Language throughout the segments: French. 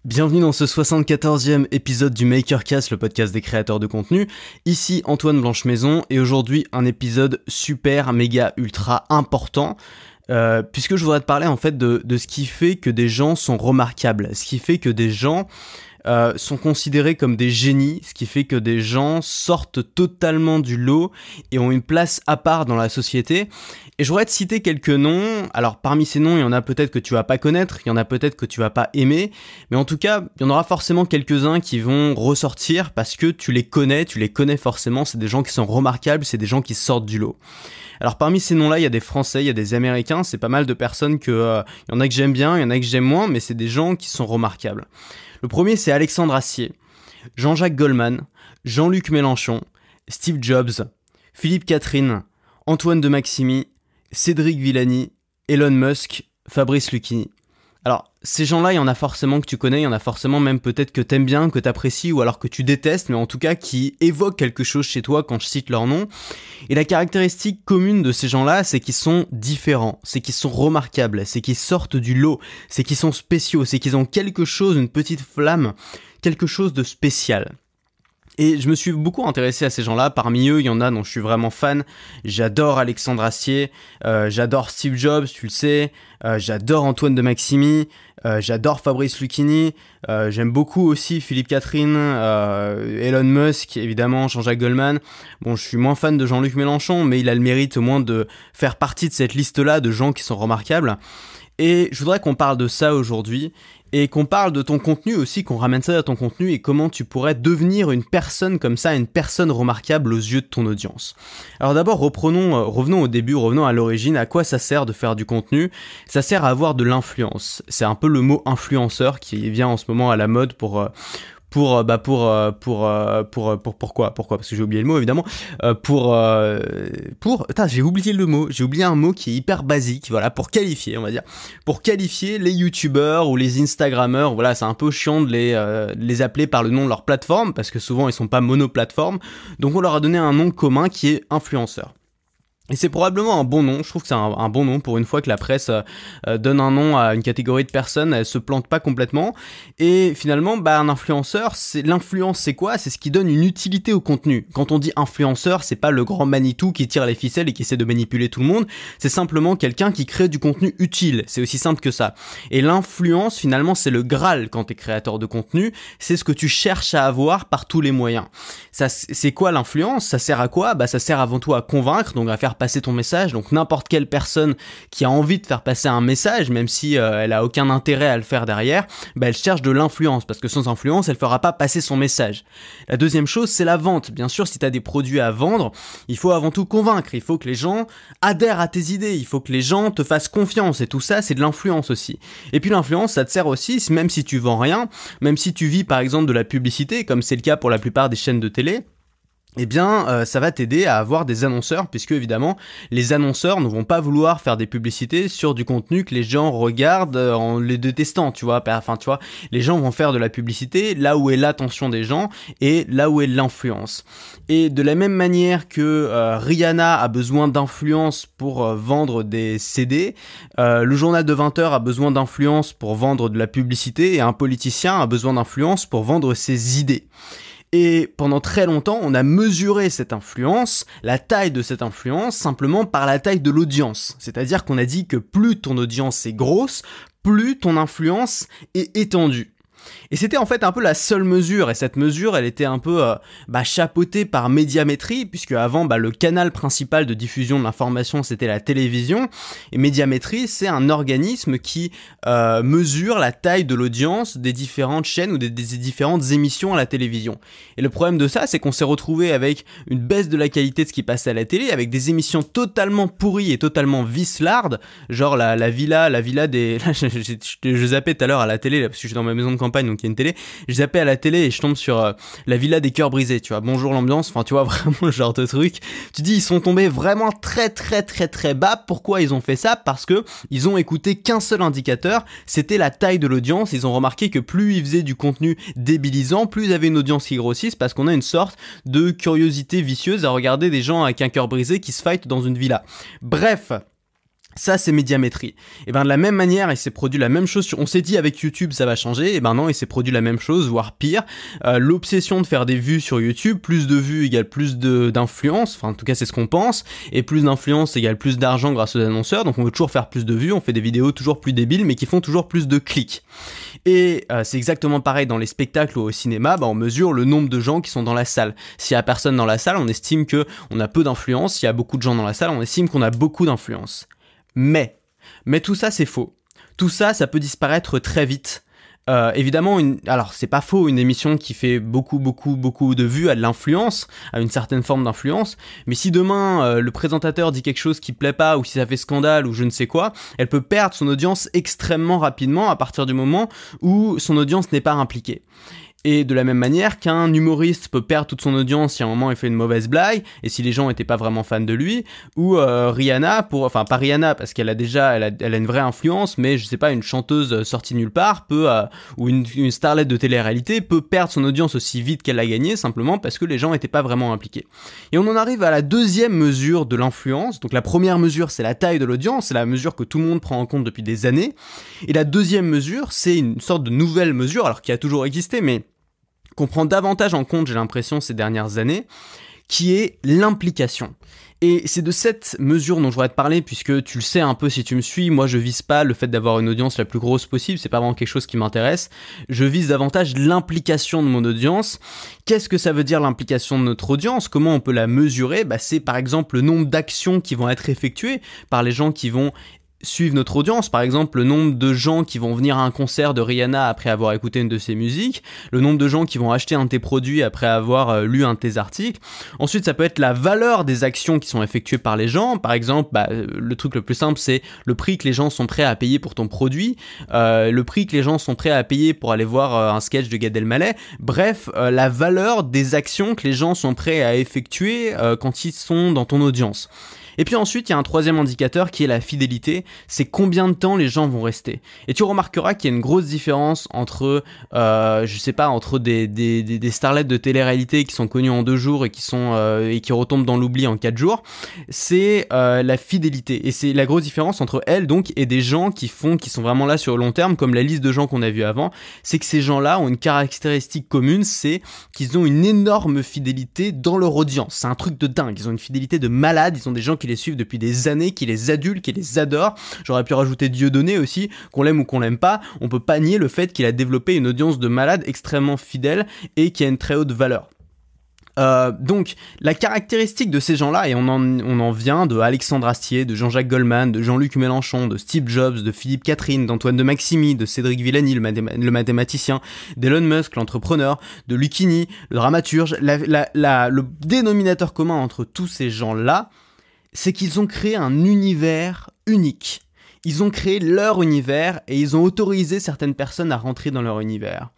Bienvenue dans ce 74e épisode du MakerCast, le podcast des créateurs de contenu. Ici Antoine Blanche-Maison et aujourd'hui un épisode super méga ultra important puisque je voudrais te parler en fait de ce qui fait que des gens sont remarquables, ce qui fait que des gens sont considérés comme des génies, ce qui fait que des gens sortent totalement du lot et ont une place à part dans la société. Et je voudrais te citer quelques noms. Alors parmi ces noms, il y en a peut-être que tu vas pas connaître, il y en a peut-être que tu vas pas aimer, mais en tout cas, il y en aura forcément quelques-uns qui vont ressortir parce que tu les connais forcément, c'est des gens qui sont remarquables, c'est des gens qui sortent du lot. Alors parmi ces noms-là, il y a des Français, il y a des Américains, c'est pas mal de personnes que il y en a que j'aime bien, il y en a que j'aime moins, mais c'est des gens qui sont remarquables. Le premier, c'est Alexandre Astier, Jean-Jacques Goldman, Jean-Luc Mélenchon, Steve Jobs, Philippe Catherine, Antoine de Maximi, Cédric Villani, Elon Musk, Fabrice Lucchini. Alors, ces gens-là, il y en a forcément que tu connais, il y en a forcément même peut-être que t'aimes bien, que t'apprécies ou alors que tu détestes, mais en tout cas qui évoquent quelque chose chez toi quand je cite leur nom. Et la caractéristique commune de ces gens-là, c'est qu'ils sont différents, c'est qu'ils sont remarquables, c'est qu'ils sortent du lot, c'est qu'ils sont spéciaux, c'est qu'ils ont quelque chose, une petite flamme, quelque chose de spécial. Et je me suis beaucoup intéressé à ces gens-là. Parmi eux, il y en a dont je suis vraiment fan. J'adore Alexandre Astier, j'adore Steve Jobs, tu le sais, j'adore Antoine de Maximi, j'adore Fabrice Lucchini, j'aime beaucoup aussi Philippe Catherine, Elon Musk, évidemment, Jean-Jacques Goldman. Bon, je suis moins fan de Jean-Luc Mélenchon, mais il a le mérite au moins de faire partie de cette liste-là de gens qui sont remarquables. Et je voudrais qu'on parle de ça aujourd'hui et qu'on parle de ton contenu aussi, qu'on ramène ça à ton contenu et comment tu pourrais devenir une personne comme ça, une personne remarquable aux yeux de ton audience. Alors d'abord, revenons au début, revenons à l'origine. À quoi ça sert de faire du contenu ? Ça sert à avoir de l'influence. C'est un peu le mot influenceur qui vient en ce moment à la mode pourquoi parce que j'ai oublié le mot évidemment j'ai oublié le mot, j'ai oublié un mot qui est hyper basique, voilà, pour qualifier, on va dire, pour qualifier les youtubeurs ou les instagrammeurs. Voilà, c'est un peu chiant de les appeler par le nom de leur plateforme parce que souvent ils sont pas monoplateformes, donc on leur a donné un nom commun qui est influenceur. Et c'est probablement un bon nom, je trouve que c'est un bon nom pour une fois que la presse donne un nom à une catégorie de personnes, elle se plante pas complètement. Et finalement, un influenceur, l'influence c'est quoi ? C'est ce qui donne une utilité au contenu. Quand on dit influenceur, c'est pas le grand Manitou qui tire les ficelles et qui essaie de manipuler tout le monde, c'est simplement quelqu'un qui crée du contenu utile, c'est aussi simple que ça. Et l'influence finalement c'est le Graal quand t'es créateur de contenu, c'est ce que tu cherches à avoir par tous les moyens. Ça, c'est quoi l'influence ? Ça sert à quoi ? Ça sert avant tout à convaincre, donc à faire passer ton message. Donc n'importe quelle personne qui a envie de faire passer un message, même si elle a aucun intérêt à le faire derrière, elle cherche de l'influence, parce que sans influence, elle fera pas passer son message. La deuxième chose, c'est la vente. Bien sûr, si tu as des produits à vendre, il faut avant tout convaincre, il faut que les gens adhèrent à tes idées, il faut que les gens te fassent confiance, et tout ça, c'est de l'influence aussi. Et puis l'influence, ça te sert aussi, même si tu vends rien, même si tu vis par exemple de la publicité, comme c'est le cas pour la plupart des chaînes de télé, ça va t'aider à avoir des annonceurs, puisque évidemment les annonceurs ne vont pas vouloir faire des publicités sur du contenu que les gens regardent en les détestant, tu vois, les gens vont faire de la publicité là où est l'attention des gens et là où est l'influence. Et de la même manière que Rihanna a besoin d'influence pour vendre des CD, le journal de 20h a besoin d'influence pour vendre de la publicité et un politicien a besoin d'influence pour vendre ses idées. Et pendant très longtemps, on a mesuré cette influence, la taille de cette influence, simplement par la taille de l'audience. C'est-à-dire qu'on a dit que plus ton audience est grosse, plus ton influence est étendue. Et c'était en fait un peu la seule mesure, et cette mesure elle était un peu chapeautée par Médiamétrie, puisque avant le canal principal de diffusion de l'information c'était la télévision, et Médiamétrie c'est un organisme qui mesure la taille de l'audience des différentes chaînes ou des différentes émissions à la télévision. Et le problème de ça c'est qu'on s'est retrouvé avec une baisse de la qualité de ce qui passait à la télé, avec des émissions totalement pourries et totalement vislardes, genre la villa des... je zappais tout à l'heure à la télé là, parce que je suis dans ma maison de campagne, donc il y a une télé, je zappais à la télé et je tombe sur la villa des cœurs brisés, tu vois, bonjour l'ambiance, enfin tu vois vraiment le genre de truc, tu dis ils sont tombés vraiment très très très très bas. Pourquoi ils ont fait ça ? Parce que ils ont écouté qu'un seul indicateur, c'était la taille de l'audience. Ils ont remarqué que plus ils faisaient du contenu débilisant, plus ils avaient une audience qui grossisse, parce qu'on a une sorte de curiosité vicieuse à regarder des gens avec un cœur brisé qui se fight dans une villa. Bref, Ça, c'est médiamétrie. Et ben de la même manière, il s'est produit la même chose. On s'est dit avec YouTube, ça va changer. Et ben non, il s'est produit la même chose, voire pire. L'obsession de faire des vues sur YouTube, plus de vues égale plus d'influence. Enfin, en tout cas, c'est ce qu'on pense. Et plus d'influence égale plus d'argent grâce aux annonceurs. Donc, on veut toujours faire plus de vues. On fait des vidéos toujours plus débiles, mais qui font toujours plus de clics. Et c'est exactement pareil dans les spectacles ou au cinéma. On mesure le nombre de gens qui sont dans la salle. S'il y a personne dans la salle, on estime que on a peu d'influence. S'il y a beaucoup de gens dans la salle, on estime qu'on a beaucoup d'influence. Mais tout ça c'est faux. Tout ça, ça peut disparaître très vite. Évidemment, alors c'est pas faux, une émission qui fait beaucoup de vues a de l'influence, a une certaine forme d'influence, mais si demain le présentateur dit quelque chose qui plaît pas, ou si ça fait scandale, ou je ne sais quoi, elle peut perdre son audience extrêmement rapidement à partir du moment où son audience n'est pas impliquée. Et de la même manière qu'un humoriste peut perdre toute son audience si à un moment il fait une mauvaise blague, et si les gens n'étaient pas vraiment fans de lui, ou Rihanna, enfin pas Rihanna parce qu'elle a déjà, elle a une vraie influence, mais je sais pas, une chanteuse sortie nulle part peut, ou une starlette de télé-réalité peut perdre son audience aussi vite qu'elle l'a gagnée, simplement parce que les gens n'étaient pas vraiment impliqués. Et on en arrive à la deuxième mesure de l'influence. Donc la première mesure, c'est la taille de l'audience, c'est la mesure que tout le monde prend en compte depuis des années, et la deuxième mesure, c'est une sorte de nouvelle mesure, alors qui a toujours existé, mais qu'on prend davantage en compte, j'ai l'impression, ces dernières années, qui est l'implication. Et c'est de cette mesure dont je voudrais te parler, puisque tu le sais un peu si tu me suis, moi je vise pas le fait d'avoir une audience la plus grosse possible, c'est pas vraiment quelque chose qui m'intéresse, je vise davantage l'implication de mon audience. Qu'est-ce que ça veut dire l'implication de notre audience? Comment on peut la mesurer? C'est par exemple le nombre d'actions qui vont être effectuées par les gens qui vont suivre notre audience, par exemple le nombre de gens qui vont venir à un concert de Rihanna après avoir écouté une de ses musiques, le nombre de gens qui vont acheter un de tes produits après avoir lu un de tes articles. Ensuite, ça peut être la valeur des actions qui sont effectuées par les gens. Par exemple, le truc le plus simple, c'est le prix que les gens sont prêts à payer pour ton produit, le prix que les gens sont prêts à payer pour aller voir un sketch de Gad Elmaleh. Bref, la valeur des actions que les gens sont prêts à effectuer quand ils sont dans ton audience. Et puis ensuite, il y a un troisième indicateur qui est la fidélité, c'est combien de temps les gens vont rester. Et tu remarqueras qu'il y a une grosse différence entre, je sais pas, entre des starlettes de télé-réalité qui sont connues en 2 jours et qui retombent dans l'oubli en 4 jours. C'est la fidélité. Et c'est la grosse différence entre elles donc et des gens qui sont vraiment là sur le long terme, comme la liste de gens qu'on a vu avant. C'est que ces gens-là ont une caractéristique commune, c'est qu'ils ont une énorme fidélité dans leur audience. C'est un truc de dingue. Ils ont une fidélité de malade. Ils ont des gens qui les suivent depuis des années, qui les adulent, qui les adorent. J'aurais pu rajouter Dieudonné aussi, qu'on l'aime ou qu'on l'aime pas, on peut pas nier le fait qu'il a développé une audience de malades extrêmement fidèle et qui a une très haute valeur. Donc la caractéristique de ces gens-là, et on en vient de Alexandre Astier, de Jean-Jacques Goldman, de Jean-Luc Mélenchon, de Steve Jobs, de Philippe Catherine, d'Antoine de Maximi, de Cédric Villani, le mathématicien, d'Elon Musk, l'entrepreneur, de Lucchini, le dramaturge. Le dénominateur commun entre tous ces gens-là, c'est qu'ils ont créé un univers unique. Ils ont créé leur univers et ils ont autorisé certaines personnes à rentrer dans leur univers.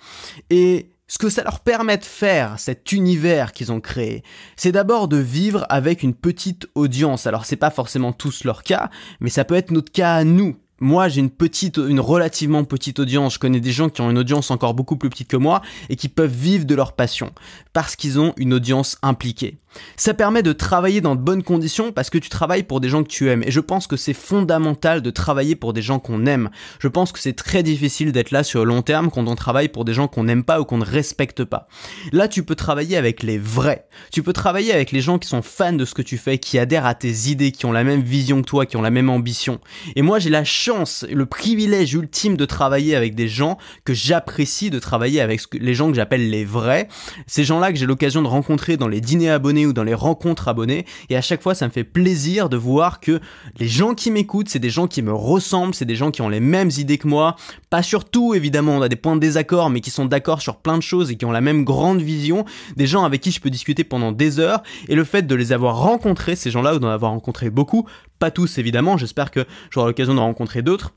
Et ce que ça leur permet de faire, cet univers qu'ils ont créé, c'est d'abord de vivre avec une petite audience. Alors c'est pas forcément tous leur cas, mais ça peut être notre cas à nous. Moi, j'ai une relativement petite audience. Je connais des gens qui ont une audience encore beaucoup plus petite que moi et qui peuvent vivre de leur passion parce qu'ils ont une audience impliquée. Ça permet de travailler dans de bonnes conditions parce que tu travailles pour des gens que tu aimes. Et je pense que c'est fondamental de travailler pour des gens qu'on aime. Je pense que c'est très difficile d'être là sur le long terme quand on travaille pour des gens qu'on n'aime pas ou qu'on ne respecte pas. Là, tu peux travailler avec les vrais. Tu peux travailler avec les gens qui sont fans de ce que tu fais, qui adhèrent à tes idées, qui ont la même vision que toi, qui ont la même ambition. Et moi, j'ai la chance, le privilège ultime de travailler avec des gens que j'apprécie, de travailler avec les gens que j'appelle les vrais. Ces gens-là que j'ai l'occasion de rencontrer dans les dîners abonnés ou dans les rencontres abonnés, et à chaque fois ça me fait plaisir de voir que les gens qui m'écoutent, c'est des gens qui me ressemblent, c'est des gens qui ont les mêmes idées que moi, pas sur tout évidemment, on a des points de désaccord, mais qui sont d'accord sur plein de choses et qui ont la même grande vision, des gens avec qui je peux discuter pendant des heures, et le fait de les avoir rencontrés, ces gens-là, ou d'en avoir rencontré beaucoup, pas tous évidemment, j'espère que j'aurai l'occasion d'en rencontrer d'autres,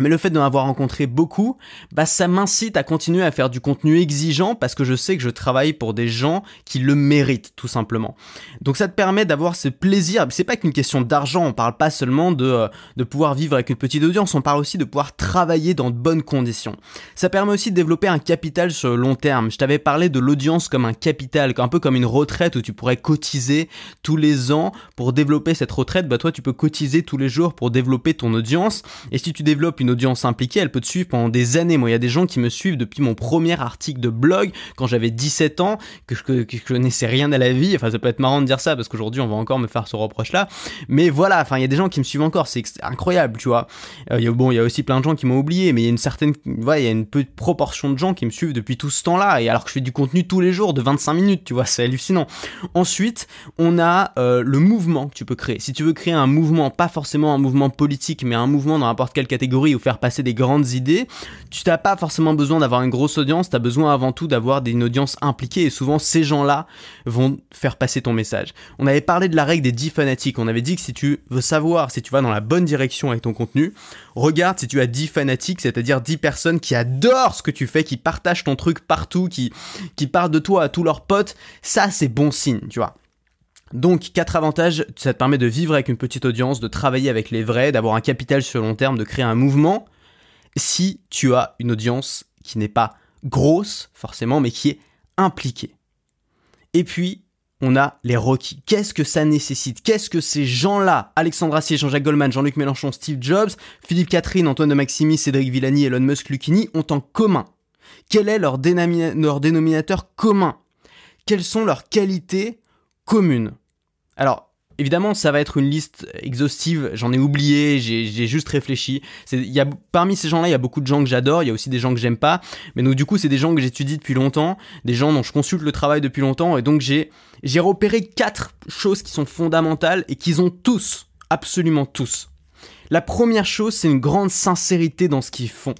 Mais le fait d'en avoir rencontré beaucoup, bah ça m'incite à continuer à faire du contenu exigeant parce que je sais que je travaille pour des gens qui le méritent tout simplement. Donc ça te permet d'avoir ce plaisir, c'est pas qu'une question d'argent, on parle pas seulement de pouvoir vivre avec une petite audience, on parle aussi de pouvoir travailler dans de bonnes conditions. Ça permet aussi de développer un capital sur le long terme. Je t'avais parlé de l'audience comme un capital, un peu comme une retraite où tu pourrais cotiser tous les ans pour développer cette retraite, bah toi tu peux cotiser tous les jours pour développer ton audience, et si tu développes une audience impliquée, elle peut te suivre pendant des années. Moi, il y a des gens qui me suivent depuis mon premier article de blog, quand j'avais 17 ans, que je connaissais rien à la vie. Enfin, ça peut être marrant de dire ça, parce qu'aujourd'hui, on va encore me faire ce reproche-là. Mais voilà, enfin, il y a des gens qui me suivent encore, c'est incroyable, tu vois. Il y a aussi plein de gens qui m'ont oublié, mais il y a une certaine, voilà, il y a une petite proportion de gens qui me suivent depuis tout ce temps-là, et alors que je fais du contenu tous les jours de 25 minutes, tu vois, c'est hallucinant. Ensuite, on a le mouvement que tu peux créer. Si tu veux créer un mouvement, pas forcément un mouvement politique, mais un mouvement dans n'importe quelle catégorie, ou faire passer des grandes idées, tu n'as pas forcément besoin d'avoir une grosse audience, tu as besoin avant tout d'avoir une audience impliquée, et souvent ces gens-là vont faire passer ton message. On avait parlé de la règle des 10 fanatiques, on avait dit que si tu veux savoir si tu vas dans la bonne direction avec ton contenu, regarde si tu as 10 fanatiques, c'est-à-dire 10 personnes qui adorent ce que tu fais, qui partagent ton truc partout, qui parlent de toi à tous leurs potes, ça c'est bon signe, tu vois. Donc 4 avantages, ça te permet de vivre avec une petite audience, de travailler avec les vrais, d'avoir un capital sur le long terme, de créer un mouvement, si tu as une audience qui n'est pas grosse forcément, mais qui est impliquée. Et puis, on a les requis. Qu'est-ce que ça nécessite? Qu'est-ce que ces gens-là, Alexandre Astier, Jean-Jacques Goldman, Jean-Luc Mélenchon, Steve Jobs, Philippe Catherine, Antoine de Maximi, Cédric Villani, Elon Musk, Lucchini, ont en commun? Quel est leur dénominateur commun? Quelles sont leurs qualités communes? Alors, évidemment, ça va être une liste exhaustive, j'en ai oublié, j'ai juste réfléchi. Parmi ces gens-là, il y a beaucoup de gens que j'adore, il y a aussi des gens que j'aime pas, mais donc du coup, c'est des gens que j'étudie depuis longtemps, des gens dont je consulte le travail depuis longtemps, et donc j'ai repéré 4 choses qui sont fondamentales et qu'ils ont tous, absolument tous. La première chose, c'est une grande sincérité dans ce qu'ils font.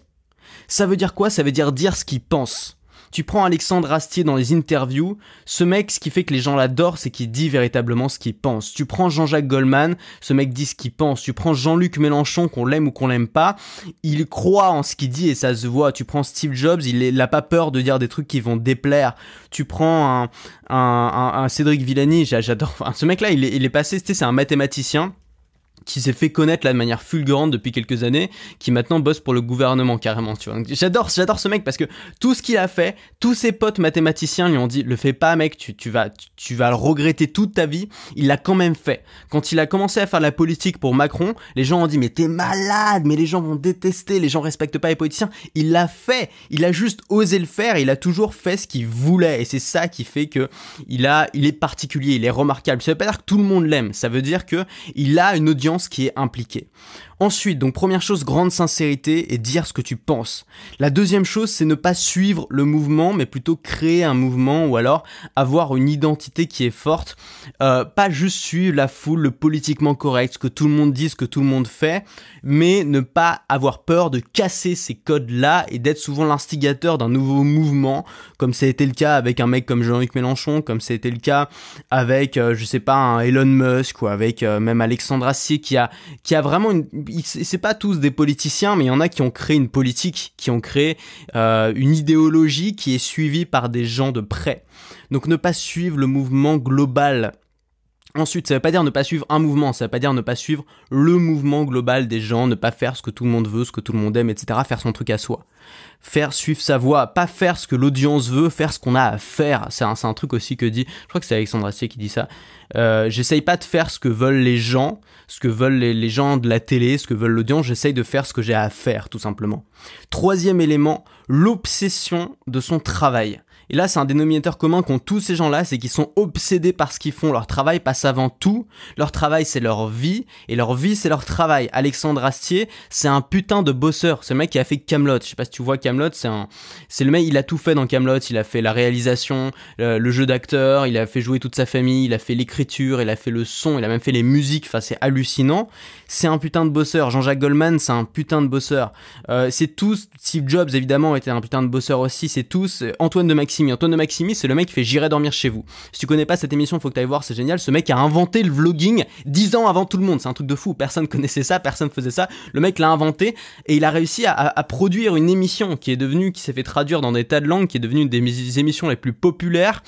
Ça veut dire quoi? Ça veut dire ce qu'ils pensent. Tu prends Alexandre Astier dans les interviews, ce mec, ce qui fait que les gens l'adorent, c'est qu'il dit véritablement ce qu'il pense. Tu prends Jean-Jacques Goldman, ce mec dit ce qu'il pense. Tu prends Jean-Luc Mélenchon, qu'on l'aime ou qu'on l'aime pas, il croit en ce qu'il dit et ça se voit. Tu prends Steve Jobs, il n'a pas peur de dire des trucs qui vont déplaire. Tu prends un Cédric Villani, j'adore. Enfin, ce mec-là, il est passé, c'est un mathématicien qui s'est fait connaître là de manière fulgurante depuis quelques années, qui maintenant bosse pour le gouvernement carrément, tu vois. J'adore ce mec parce que tout ce qu'il a fait, tous ses potes mathématiciens lui ont dit le fais pas mec, tu vas le regretter toute ta vie. Il l'a quand même fait. Quand il a commencé à faire de la politique pour Macron, les gens ont dit mais t'es malade, mais les gens vont détester, les gens respectent pas les politiciens. Il l'a fait, il a juste osé le faire, il a toujours fait ce qu'il voulait et c'est ça qui fait que il est particulier, il est remarquable. Ça veut pas dire que tout le monde l'aime, ça veut dire que il a une audience qui est impliquée. Ensuite, donc première chose, grande sincérité et dire ce que tu penses. La deuxième chose, c'est ne pas suivre le mouvement, mais plutôt créer un mouvement ou alors avoir une identité qui est forte. Pas juste suivre la foule, le politiquement correct, ce que tout le monde dit, ce que tout le monde fait, mais ne pas avoir peur de casser ces codes-là et d'être souvent l'instigateur d'un nouveau mouvement, comme ça a été le cas avec un mec comme Jean-Luc Mélenchon, comme ça a été le cas avec, je sais pas, un Elon Musk ou avec même Alexandre Astier qui a vraiment c'est pas tous des politiciens, mais il y en a qui ont créé une politique, qui ont créé une idéologie qui est suivie par des gens de près. Donc ne pas suivre le mouvement global. Ensuite, ça veut pas dire ne pas suivre un mouvement, ça veut pas dire ne pas suivre le mouvement global des gens, ne pas faire ce que tout le monde veut, ce que tout le monde aime, etc. Faire son truc à soi. Suivre sa voix, pas faire ce que l'audience veut, faire ce qu'on a à faire. C'est un truc aussi que dit, je crois que c'est Alexandre Astier qui dit ça. J'essaye pas de faire ce que veulent les gens, ce que veulent les gens de la télé, ce que veulent l'audience, j'essaye de faire ce que j'ai à faire, tout simplement. Troisième élément, l'obsession de son travail. Et là, c'est un dénominateur commun qu'ont tous ces gens-là, c'est qu'ils sont obsédés par ce qu'ils font. Leur travail passe avant tout. Leur travail, c'est leur vie. Et leur vie, c'est leur travail. Alexandre Astier, c'est un putain de bosseur. C'est le mec qui a fait Kaamelott. Je sais pas si tu vois Kaamelott, c'est le mec, il a tout fait dans Kaamelott. Il a fait la réalisation, le jeu d'acteur, il a fait jouer toute sa famille, il a fait l'écriture, il a fait le son, il a même fait les musiques. Enfin, c'est hallucinant. C'est un putain de bosseur. Jean-Jacques Goldman, c'est un putain de bosseur. C'est tous, Steve Jobs, évidemment, était un putain de bosseur aussi. C'est tous, Antoine de Maximi. Antoine de Maximi, c'est le mec qui fait J'irai dormir chez vous. Si tu connais pas cette émission, faut que t'ailles voir, c'est génial. Ce mec a inventé le vlogging 10 ans avant tout le monde. C'est un truc de fou. Personne connaissait ça, personne faisait ça. Le mec l'a inventé et il a réussi à produire une émission qui s'est fait traduire dans des tas de langues, qui est devenue une des émissions les plus populaires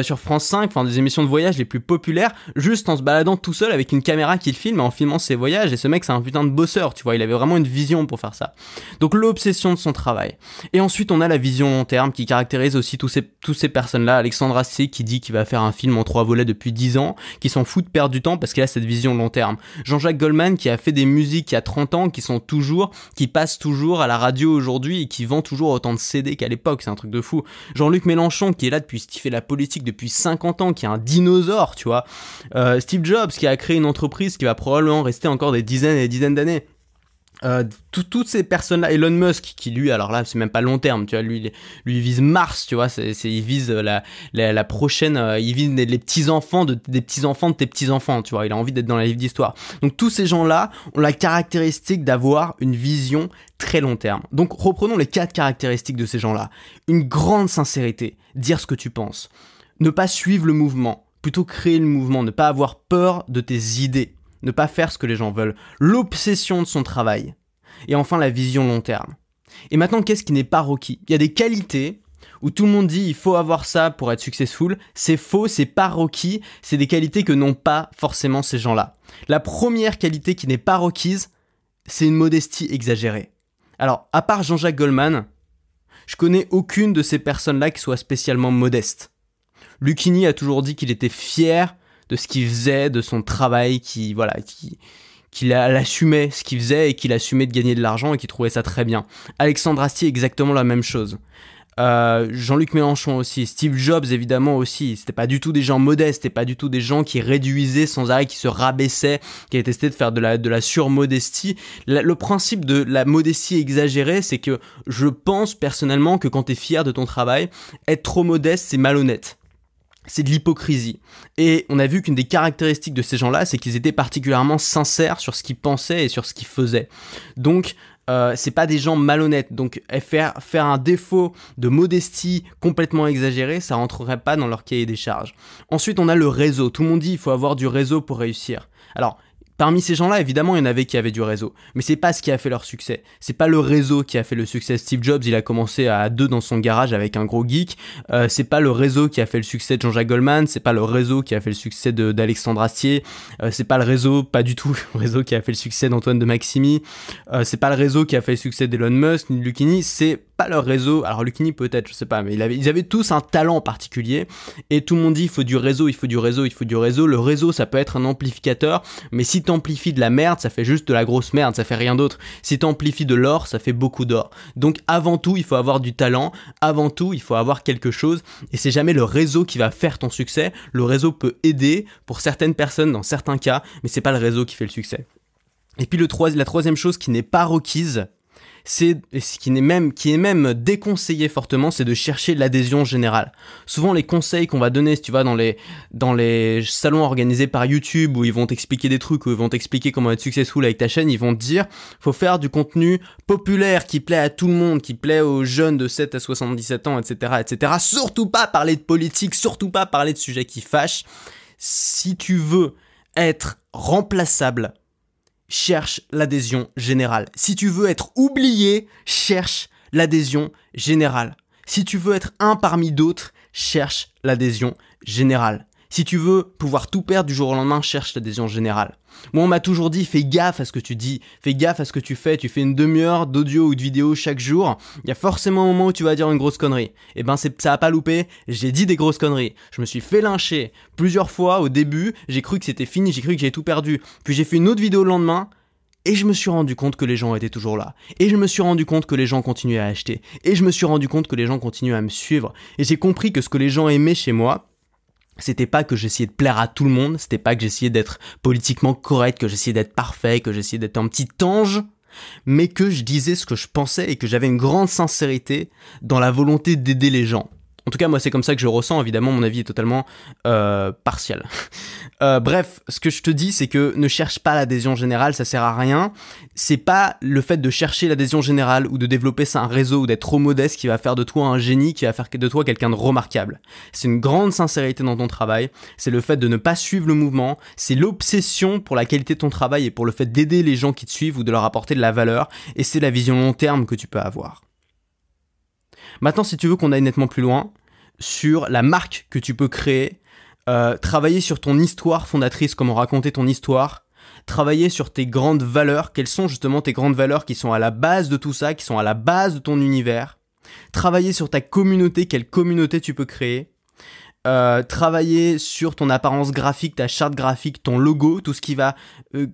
sur France 5, enfin des émissions de voyage les plus populaires, juste en se baladant tout seul avec une caméra qu'il filme et en filmant ses voyages. Et ce mec, c'est un putain de bosseur, tu vois. Il avait vraiment une vision pour faire ça. Donc l'obsession de son travail. Et ensuite, on a la vision long terme qui caractérise aussi tous ces personnes-là. Alexandre Astier qui dit qu'il va faire un film en 3 volets depuis 10 ans, qui s'en fout de perdre du temps parce qu'il a cette vision long terme. Jean-Jacques Goldman qui a fait des musiques il y a 30 ans qui passent toujours à la radio aujourd'hui et qui vend toujours autant de CD qu'à l'époque. C'est un truc de fou. Jean-Luc Mélenchon qui est là qui fait la politique depuis 50 ans, qui est un dinosaure, tu vois. Steve Jobs qui a créé une entreprise qui va probablement rester encore des dizaines et des dizaines d'années. Toutes ces personnes-là, Elon Musk qui lui, alors là c'est même pas long terme, tu vois, lui il vise Mars, tu vois, il vise la prochaine, il vise les petits-enfants des petits-enfants de tes petits-enfants, tu vois, il a envie d'être dans la livre d'histoire. Donc tous ces gens-là ont la caractéristique d'avoir une vision très long terme. Donc reprenons les 4 caractéristiques de ces gens-là. Une grande sincérité, dire ce que tu penses, ne pas suivre le mouvement, plutôt créer le mouvement, ne pas avoir peur de tes idées, ne pas faire ce que les gens veulent, l'obsession de son travail, et enfin la vision long terme. Et maintenant, qu'est-ce qui n'est pas requis ? Il y a des qualités où tout le monde dit il faut avoir ça pour être successful, c'est faux, c'est pas requis, c'est des qualités que n'ont pas forcément ces gens-là. La première qualité qui n'est pas requise, c'est une modestie exagérée. Alors, à part Jean-Jacques Goldman, je connais aucune de ces personnes-là qui soit spécialement modeste. Lucchini a toujours dit qu'il était fier de ce qu'il faisait, de son travail, qu'il assumait ce qu'il faisait et qu'il assumait de gagner de l'argent et qu'il trouvait ça très bien. Alexandre Astier, exactement la même chose. Jean-Luc Mélenchon aussi, Steve Jobs évidemment aussi, c'était pas du tout des gens modestes, c'était pas du tout des gens qui réduisaient sans arrêt, qui se rabaissaient, qui avaient testé de faire de la surmodestie. Le principe de la modestie exagérée, c'est que je pense personnellement que quand t'es fier de ton travail, être trop modeste, c'est malhonnête. C'est de l'hypocrisie. Et on a vu qu'une des caractéristiques de ces gens-là, c'est qu'ils étaient particulièrement sincères sur ce qu'ils pensaient et sur ce qu'ils faisaient. Donc, c'est pas des gens malhonnêtes. Donc, faire un défaut de modestie complètement exagéré, ça rentrerait pas dans leur cahier des charges. Ensuite, on a le réseau. Tout le monde dit qu'il faut avoir du réseau pour réussir. Alors, parmi ces gens-là, évidemment, il y en avait qui avaient du réseau. Mais c'est pas ce qui a fait leur succès. C'est pas le réseau qui a fait le succès. Steve Jobs, il a commencé à 2 dans son garage avec un gros geek. C'est pas le réseau qui a fait le succès de Jean-Jacques Goldman. C'est pas le réseau qui a fait le succès d'Alexandre Astier. C'est pas le réseau, pas du tout, le réseau qui a fait le succès d'Antoine de Maximi. C'est pas le réseau qui a fait le succès d'Elon Musk ni de Lucchini. C'est pas leur réseau. Alors Lucchini peut-être, je sais pas, mais ils avaient tous un talent particulier. Et tout le monde dit il faut du réseau, il faut du réseau, il faut du réseau. Le réseau, ça peut être un amplificateur, mais si t'amplifies de la merde, ça fait juste de la grosse merde, ça fait rien d'autre. Si t'amplifies de l'or, ça fait beaucoup d'or. Donc avant tout, il faut avoir du talent, avant tout, il faut avoir quelque chose, et c'est jamais le réseau qui va faire ton succès. Le réseau peut aider pour certaines personnes dans certains cas, mais c'est pas le réseau qui fait le succès. Et puis la troisième chose qui n'est pas requise, c'est qui est même déconseillé fortement, c'est de chercher l'adhésion générale. Souvent les conseils qu'on va donner, si tu vas dans les salons organisés par YouTube où ils vont t'expliquer des trucs, où ils vont t'expliquer comment être successful avec ta chaîne, ils vont te dire faut faire du contenu populaire qui plaît à tout le monde, qui plaît aux jeunes de 7 à 77 ans, etc., etc. Surtout pas parler de politique, surtout pas parler de sujets qui fâchent. Si tu veux être remplaçable, cherche l'adhésion générale. Si tu veux être oublié, cherche l'adhésion générale. Si tu veux être un parmi d'autres, cherche l'adhésion générale. Si tu veux pouvoir tout perdre du jour au lendemain, cherche l'adhésion générale. Moi, on m'a toujours dit, fais gaffe à ce que tu dis, fais gaffe à ce que tu fais une demi-heure d'audio ou de vidéo chaque jour, il y a forcément un moment où tu vas dire une grosse connerie. Et ben, ça a pas loupé, j'ai dit des grosses conneries. Je me suis fait lyncher plusieurs fois au début, j'ai cru que c'était fini, j'ai cru que j'avais tout perdu. Puis j'ai fait une autre vidéo le lendemain, et je me suis rendu compte que les gens étaient toujours là. Et je me suis rendu compte que les gens continuaient à acheter. Et je me suis rendu compte que les gens continuaient à me suivre. Et j'ai compris que ce que les gens aimaient chez moi, c'était pas que j'essayais de plaire à tout le monde, c'était pas que j'essayais d'être politiquement correct, que j'essayais d'être parfait, que j'essayais d'être un petit ange, mais que je disais ce que je pensais et que j'avais une grande sincérité dans la volonté d'aider les gens. En tout cas, moi, c'est comme ça que je ressens. Évidemment, mon avis est totalement partial. Bref, ce que je te dis, c'est que ne cherche pas l'adhésion générale, ça sert à rien. C'est pas le fait de chercher l'adhésion générale ou de développer un réseau ou d'être trop modeste qui va faire de toi un génie, qui va faire de toi quelqu'un de remarquable. C'est une grande sincérité dans ton travail. C'est le fait de ne pas suivre le mouvement. C'est l'obsession pour la qualité de ton travail et pour le fait d'aider les gens qui te suivent ou de leur apporter de la valeur. Et c'est la vision long terme que tu peux avoir. Maintenant, si tu veux qu'on aille nettement plus loin, sur la marque que tu peux créer, travailler sur ton histoire fondatrice, comment raconter ton histoire, travailler sur tes grandes valeurs, quelles sont justement tes grandes valeurs qui sont à la base de tout ça, qui sont à la base de ton univers, travailler sur ta communauté, quelle communauté tu peux créer, travailler sur ton apparence graphique, ta charte graphique, ton logo, tout ce qui va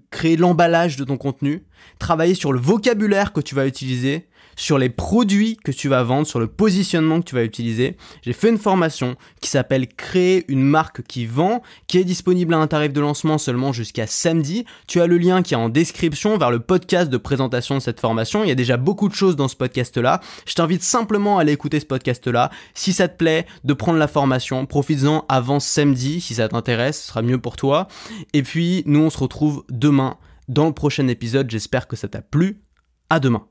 créer l'emballage de ton contenu, travailler sur le vocabulaire que tu vas utiliser, sur les produits que tu vas vendre, sur le positionnement que tu vas utiliser. J'ai fait une formation qui s'appelle Créer une marque qui vend, qui est disponible à un tarif de lancement seulement jusqu'à samedi. Tu as le lien qui est en description vers le podcast de présentation de cette formation. Il y a déjà beaucoup de choses dans ce podcast-là. Je t'invite simplement à aller écouter ce podcast-là. Si ça te plaît, de prendre la formation, profites-en avant samedi si ça t'intéresse, ce sera mieux pour toi. Et puis, nous, on se retrouve demain dans le prochain épisode. J'espère que ça t'a plu. À demain.